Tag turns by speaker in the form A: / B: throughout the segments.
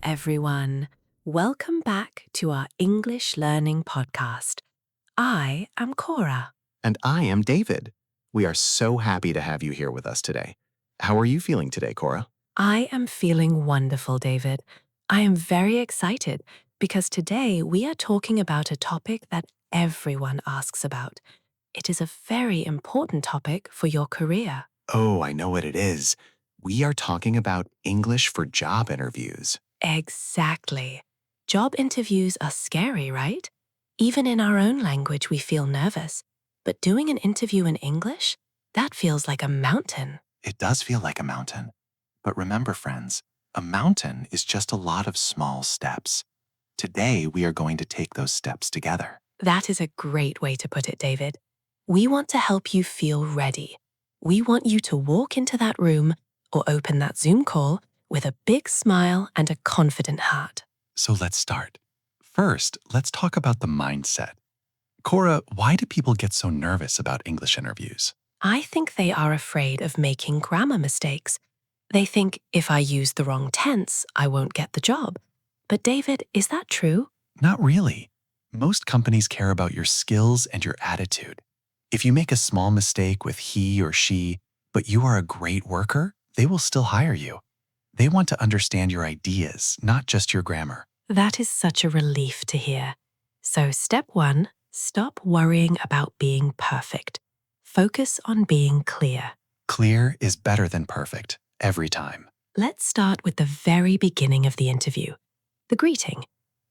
A: everyone. Welcome back to our English Learning Podcast. I am Cora.
B: And I am David. We are so happy to have you here with us today. How are you feeling today, Cora?
A: I am feeling wonderful, David. I am very excited because today we are talking about a topic that everyone asks about. It is a very important topic for your career.
B: Oh, I know what it is. We are talking about English for job interviews.
A: Exactly. Job interviews are scary, right? Even in our own language, we feel nervous. But doing an interview in English, that feels like a mountain.
B: It does feel like a mountain. But remember, friends, a mountain is just a lot of small steps. Today, we are going to take those steps together.
A: That is a great way to put it, David. We want to help you feel ready. We want you to walk into that room or open that Zoom call with a big smile and a confident heart.
B: So let's start. First, let's talk about the mindset. Cora, why do people get so nervous about English interviews?
A: I think they are afraid of making grammar mistakes. They think if I use the wrong tense, I won't get the job. But David, is that true?
B: Not really. Most companies care about your skills and your attitude. If you make a small mistake with he or she, but you are a great worker, they will still hire you. They want to understand your ideas, not just your grammar.
A: That is such a relief to hear. So step 1, stop worrying about being perfect. Focus on being clear.
B: Clear is better than perfect, every time.
A: Let's start with the very beginning of the interview, the greeting.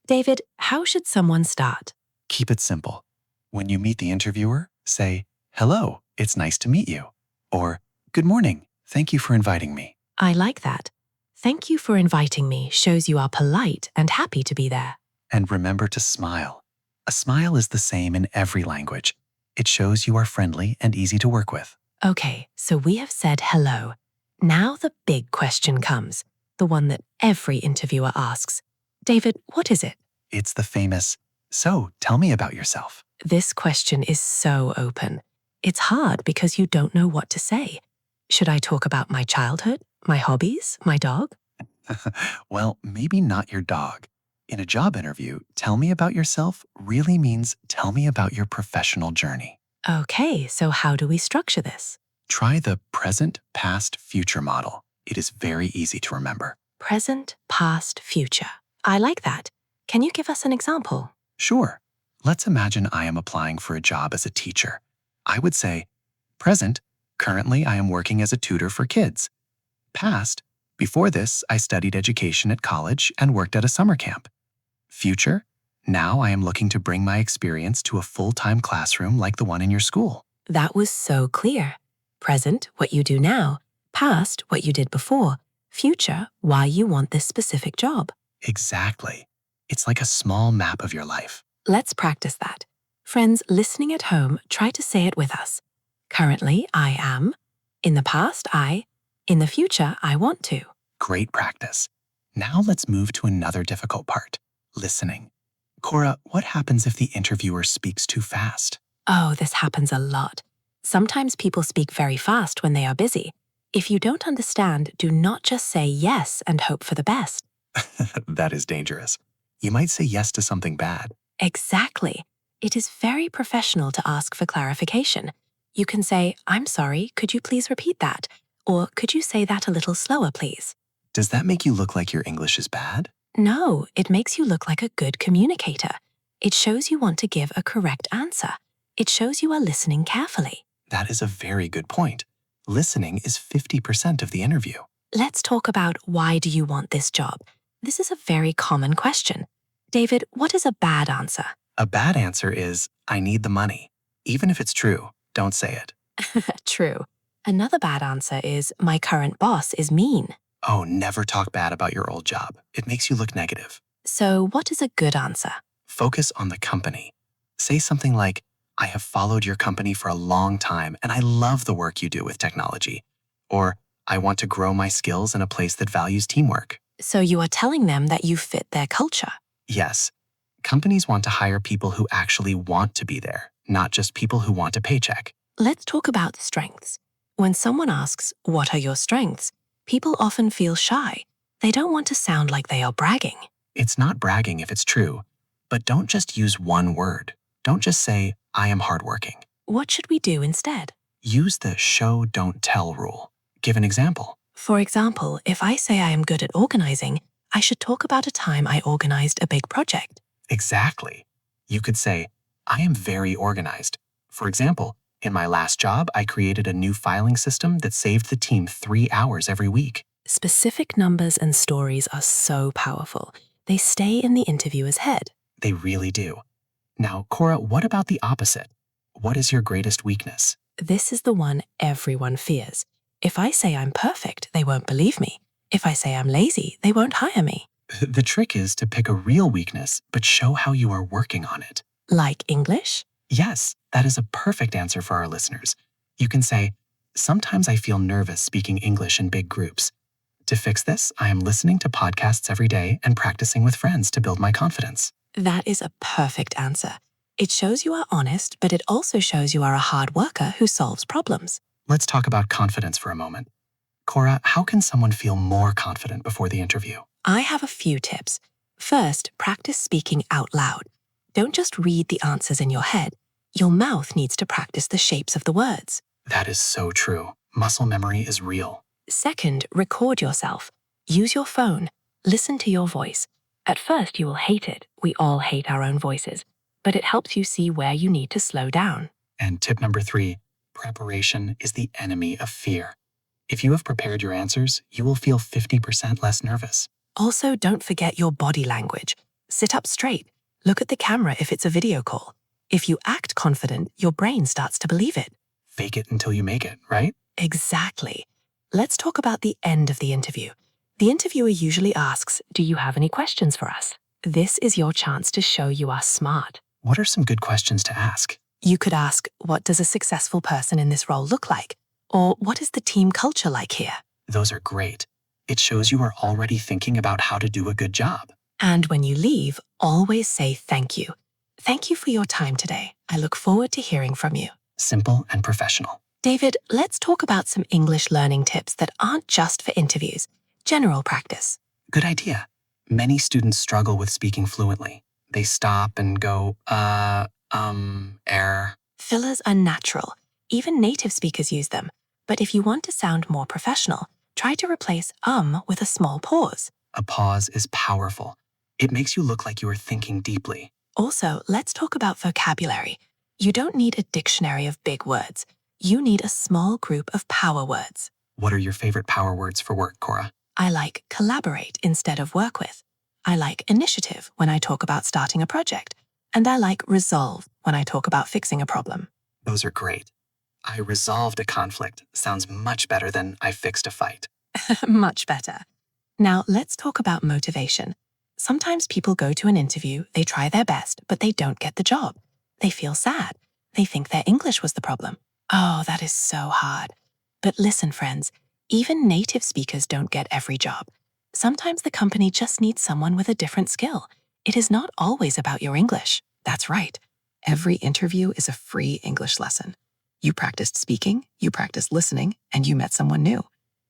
A: David, how should someone start?
B: Keep it simple. When you meet the interviewer, say, "Hello, it's nice to meet you." Or, "Good morning, thank you for inviting me."
A: I like that. Thank you for inviting me shows you are polite and happy to be there.
B: And remember to smile. A smile is the same in every language. It shows you are friendly and easy to work with.
A: Okay, so we have said hello. Now the big question comes, the one that every interviewer asks. David, what is it?
B: It's the famous, "So, tell me about yourself."
A: This question is so open. It's hard because you don't know what to say. Should I talk about my childhood, my hobbies, my dog?
B: Well, maybe not your dog. In a job interview, "Tell me about yourself" really means tell me about your professional journey.
A: Okay, so how do we structure this?
B: Try the present, past, future model. It is very easy to remember.
A: Present, past, future. I like that. Can you give us an example?
B: Sure. Let's imagine I am applying for a job as a teacher. I would say, present, currently I am working as a tutor for kids. Past, before this, I studied education at college and worked at a summer camp. Future, now I am looking to bring my experience to a full-time classroom like the one in your school.
A: That was so clear. Present, what you do now. Past, what you did before. Future, why you want this specific job.
B: Exactly. It's like a small map of your life.
A: Let's practice that. Friends listening at home, try to say it with us. Currently, I am. In the past, I. In the future, I want to.
B: Great practice. Now let's move to another difficult part, listening. Cora, what happens if the interviewer speaks too fast?
A: Oh, this happens a lot. Sometimes people speak very fast when they are busy. If you don't understand, do not just say yes and hope for the best.
B: That is dangerous. You might say yes to something bad.
A: Exactly. It is very professional to ask for clarification. You can say, "I'm sorry, could you please repeat that?" Or, "Could you say that a little slower, please?"
B: Does that make you look like your English is bad?
A: No, it makes you look like a good communicator. It shows you want to give a correct answer. It shows you are listening carefully.
B: That is a very good point. Listening is 50% of the interview.
A: Let's talk about why do you want this job? This is a very common question. David, what is a bad answer?
B: A bad answer is, "I need the money." Even if it's true, don't say it.
A: True. Another bad answer is, "My current boss is mean."
B: Oh, never talk bad about your old job. It makes you look negative.
A: So what is a good answer?
B: Focus on the company. Say something like, "I have followed your company for a long time and I love the work you do with technology." Or, "I want to grow my skills in a place that values teamwork."
A: So you are telling them that you fit their culture.
B: Yes, companies want to hire people who actually want to be there, not just people who want a paycheck.
A: Let's talk about strengths. When someone asks, "What are your strengths?" people often feel shy. They don't want to sound like they are bragging.
B: It's not bragging if it's true, but don't just use one word. Don't just say, I am hardworking.
A: What should we do instead?
B: Use the show, don't tell rule. Give an example.
A: For example, if I say I am good at organizing, I should talk about a time I organized a big project.
B: Exactly. You could say, I am very organized. For example, in my last job, I created a new filing system that saved the team 3 hours every week.
A: Specific numbers and stories are so powerful. They stay in the interviewer's head.
B: They really do. Now, Cora, what about the opposite? What is your greatest weakness?
A: This is the one everyone fears. If I say I'm perfect, they won't believe me. If I say I'm lazy, they won't hire me.
B: The trick is to pick a real weakness, but show how you are working on it.
A: Like English?
B: Yes, that is a perfect answer for our listeners. You can say, sometimes I feel nervous speaking English in big groups. To fix this, I am listening to podcasts every day and practicing with friends to build my confidence.
A: That is a perfect answer. It shows you are honest, but it also shows you are a hard worker who solves problems.
B: Let's talk about confidence for a moment. Cora, how can someone feel more confident before the interview?
A: I have a few tips. First, practice speaking out loud. Don't just read the answers in your head. Your mouth needs to practice the shapes of the words.
B: That is so true. Muscle memory is real.
A: Second, record yourself. Use your phone. Listen to your voice. At first, you will hate it. We all hate our own voices. But it helps you see where you need to slow down.
B: And tip number 3, preparation is the enemy of fear. If you have prepared your answers, you will feel 50% less nervous.
A: Also, don't forget your body language. Sit up straight. Look at the camera if it's a video call. If you act confident, your brain starts to believe it.
B: Fake it until you make it, right?
A: Exactly. Let's talk about the end of the interview. The interviewer usually asks, do you have any questions for us? This is your chance to show you are smart.
B: What are some good questions to ask?
A: You could ask, what does a successful person in this role look like? Or what is the team culture like here?
B: Those are great. It shows you are already thinking about how to do a good job.
A: And when you leave, always say thank you. Thank you for your time today. I look forward to hearing from you.
B: Simple and professional.
A: David, let's talk about some English learning tips that aren't just for interviews. General practice.
B: Good idea. Many students struggle with speaking fluently. They stop and go, err.
A: Fillers are natural. Even native speakers use them. But if you want to sound more professional, try to replace with a small pause.
B: A pause is powerful. It makes you look like you are thinking deeply.
A: Also, let's talk about vocabulary. You don't need a dictionary of big words. You need a small group of power words.
B: What are your favorite power words for work, Cora?
A: I like collaborate instead of work with. I like initiative when I talk about starting a project. And I like resolve when I talk about fixing a problem.
B: Those are great. I resolved a conflict sounds much better than I fixed a fight.
A: Much better. Now, let's talk about motivation. Sometimes people go to an interview, they try their best, but they don't get the job. They feel sad. They think their English was the problem. Oh, that is so hard. But listen, friends, even native speakers don't get every job. Sometimes the company just needs someone with a different skill. It is not always about your English. That's right. Every interview is a free English lesson. You practiced speaking, you practiced listening, and you met someone new.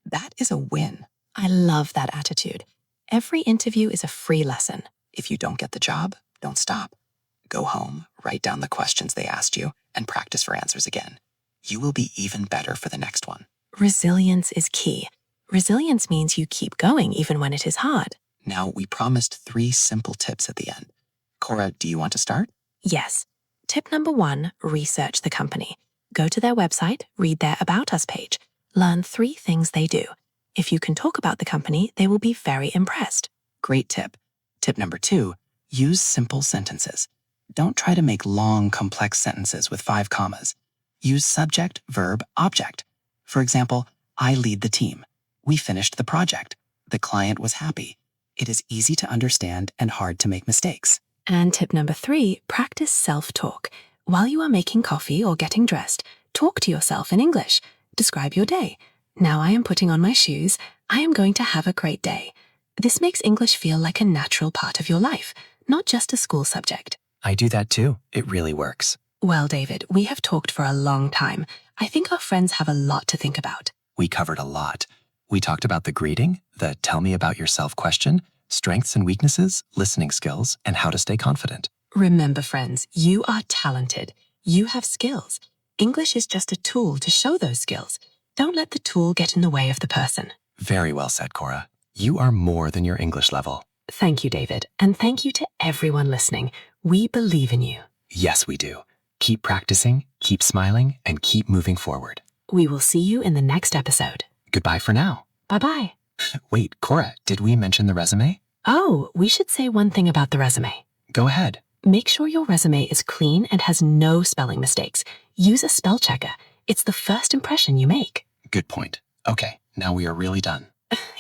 A: That is a win. I love that attitude. Every interview is a free lesson. If you don't get the job, don't stop. Go home, write down the questions they asked you, and practice for answers again. You will be even better for the next one. Resilience is key. Resilience means you keep going even when it is hard.
B: Now, we promised 3 simple tips at the end. Cora, do you want to start?
A: Yes. Tip number 1, research the company. Go to their website, read their About Us page. Learn 3 things they do. If you can talk about the company, they will be very impressed.
B: Great tip. Tip number 2, use simple sentences. Don't try to make long, complex sentences with 5 commas. Use subject, verb, object. For example, I lead the team. We finished the project. The client was happy. It is easy to understand and hard to make mistakes.
A: And tip number 3, practice self-talk. While you are making coffee or getting dressed, talk to yourself in English. Describe your day. Now I am putting on my shoes. I am going to have a great day. This makes English feel like a natural part of your life, not just a school subject.
B: I do that too. It really works.
A: Well, David, we have talked for a long time. I think our friends have a lot to think about.
B: We covered a lot. We talked about the greeting, the tell me about yourself question, strengths and weaknesses, listening skills, and how to stay confident.
A: Remember, friends, you are talented. You have skills. English is just a tool to show those skills. Don't let the tool get in the way of the person.
B: Very well said, Cora. You are more than your English level.
A: Thank you, David, and thank you to everyone listening. We believe in you.
B: Yes, we do. Keep practicing, keep smiling, and keep moving forward.
A: We will see you in the next episode.
B: Goodbye for now.
A: Bye-bye.
B: Wait, Cora, did we mention the resume?
A: Oh, we should say one thing about the resume.
B: Go ahead.
A: Make sure your resume is clean and has no spelling mistakes. Use a spell checker. It's the first impression you make.
B: Good point. Okay, now we are really done.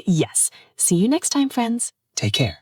A: Yes. See you next time, friends.
B: Take care.